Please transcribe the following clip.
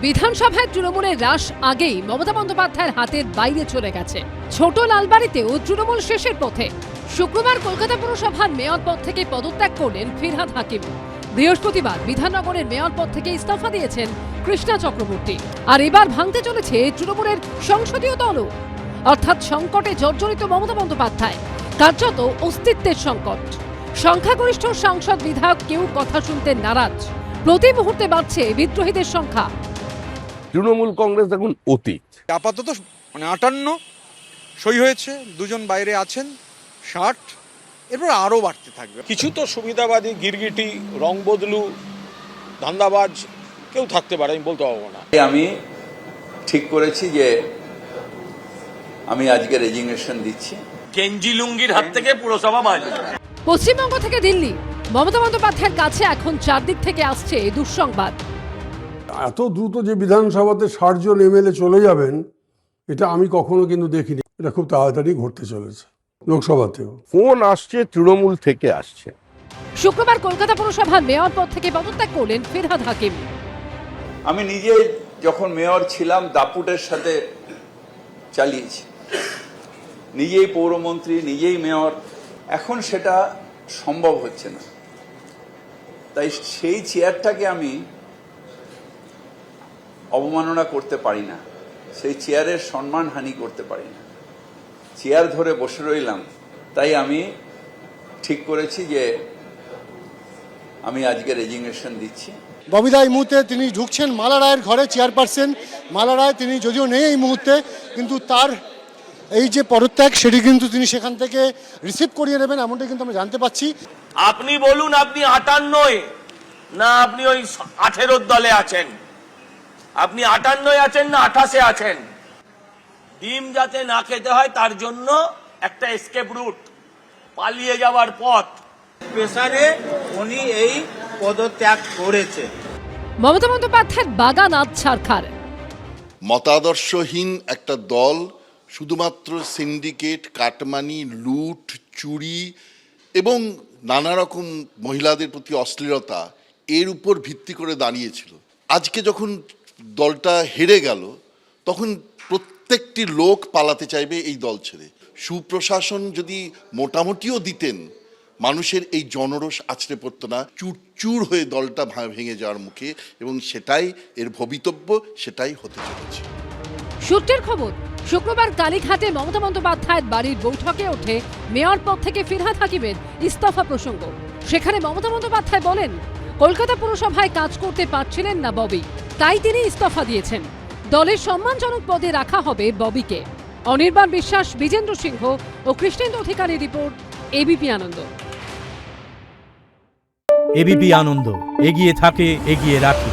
বিধানসভায় তৃণমূলের হ্রাস আগেই মমতা বন্দ্যোপাধ্যায়ের হাতের বাইরে চলে গেছে। ছোট লালবাড়িতেও তৃণমূল শেষের পথে। শুক্রবার কলকাতা পুরসভার মেয়র পদ থেকে পদত্যাগ করলেন ফিরহাদ হাকিম। বৃহস্পতিবার বিধাননগরের মেয়র পদ থেকে ইস্তফা দিয়েছেন কৃষ্ণা চক্রবর্তী। আর এবার ভাঙতে চলেছে তৃণমূলের সংসদীয় দলও, অর্থাৎ সংকটে জর্জরিত মমতা বন্দ্যোপাধ্যায়, কার্যত অস্তিত্বের সংকট। সংখ্যাগরিষ্ঠ সাংসদ বিধায়ক কেউ কথা শুনতে নারাজ। প্রতি মুহূর্তে বাড়ছে বিদ্রোহীদের সংখ্যা। তৃণমূল কংগ্রেস এখন অতীত। আপাতত 58 সই হয়েছে, দুজন বাইরে আছেন 60, এরপর আরও বাড়তে থাকবে। কিছু তো সুবিধাবাদী, গিরগিটি, রং বদলু, ধান্দাবাজ কেউ থাকতে পারে, আমি বলতে পারবো না। আমি ঠিক করেছি যে আমি আজকে রেজিগনেশন দিচ্ছি। গেঞ্জি লুঙ্গির হাত থেকে পুরসভা বাজে। পশ্চিমবঙ্গ থেকে দিল্লি, মমতা বন্দ্যোপাধ্যায়ের কাছে এখন চারদিক থেকে আসছে দুঃসংবাদ। এত দ্রুত যে বিধানসভাতে 60 জন এমএলএ চলে যাবেন, এটা আমি কখনো কিন্তু দেখিনি। এটা খুব তাড়াতাড়ি ঘটতে চলেছে। লোকসভাতেও ফোন আসছে, তৃণমূল থেকে আসছে। শুক্রবার কলকাতা পুরসভার মেয়র পদ থেকে পদত্যাগ করলেন ফিরহাদ হাকিম। আমি নিজে যখন মেয়র ছিলাম দাপুটের সাথে চালিয়েছি, নিজেই পৌরমন্ত্রী, নিজেই মেয়র। এখন সেটা সম্ভব হচ্ছে না, তাই সেই চেয়ারটাকে আমি অবমাননা করতে পারি না, সেই চেয়ারের সম্মানহানি করতে পারি না। চেয়ার ধরে বসে রইলাম, তাই আমি ঠিক করেছি যে আমি আজকে রেজিগনেশন দিচ্ছি। ববিদা এই মুহূর্তে তিনি ঢুকছেন মালা রায়ের ঘরে, চেয়ারপারসন মালা রায়। তিনি যদিও নেই এই মুহূর্তে, কিন্তু তার এই যে পদত্যাগ সেটি কিন্তু তিনি সেখান থেকে রিসিভ করিয়ে নেবেন, এমনটা কিন্তু আমরা জানতে পাচ্ছি। আপনি বলুন, আপনি 58 না আপনি ওই 18 দলে আছেন? আপনি 58 আছেন না 28 আছেন? ডিম যাতে না খেতে হয় তার জন্য একটা এসকেপ রুট, পালিয়ে যাওয়ার পথ। প্রেসারে উনি এই পদত্যাগ করেছে। মমতা বন্দ্যোপাধ্যায়ের বাগান আজ ছারখার। মতাদর্শহীন একটা দল শুধুমাত্র সিন্ডিকেট, কাটমানি, লুট, চুরি এবং নানা রকম মহিলাদের প্রতি অশ্লীলতা এর উপর ভিত্তি করে দাঁড়িয়েছিল। আজকে যখন দলটা হেরে গেল, তখন প্রত্যেকটি লোক পালাতে চাইবে এই দল ছেড়ে। সুপ্রশাসন যদি মোটামুটিও দিতেন, মানুষের এই জনরোষ আছড়ে পড়তো না। চুরচুর হয়ে দলটা ভেঙে যাওয়ার মুখে, এবং সেটাই এর ভবিতব্য, সেটাই হতে চলেছে। সূত্রের খবর, শুক্রবার কালীঘাটে মমতা বন্দ্যোপাধ্যায়ের বাড়ির বৈঠকে ওঠে মেয়র পদ থেকে ফিরহাদ হাকিমের ইস্তফা প্রসঙ্গ। সেখানে মমতা বন্দ্যোপাধ্যায় বলেন, কলকাতা পুরসভায় কাজ করতে পারছিলেন না ববি, তাই তিনি ইস্তফা দিয়েছেন। দলের সম্মানজনক পদে রাখা হবে ববিকে। অনির্বাণ বিশ্বাস, বিজেন্দ্র সিংহ ও কৃষ্ণেন্দু অধিকারী রিপোর্ট, এবিপি আনন্দ। এবিপি আনন্দ, এগিয়ে থাকে, এগিয়ে রাখে।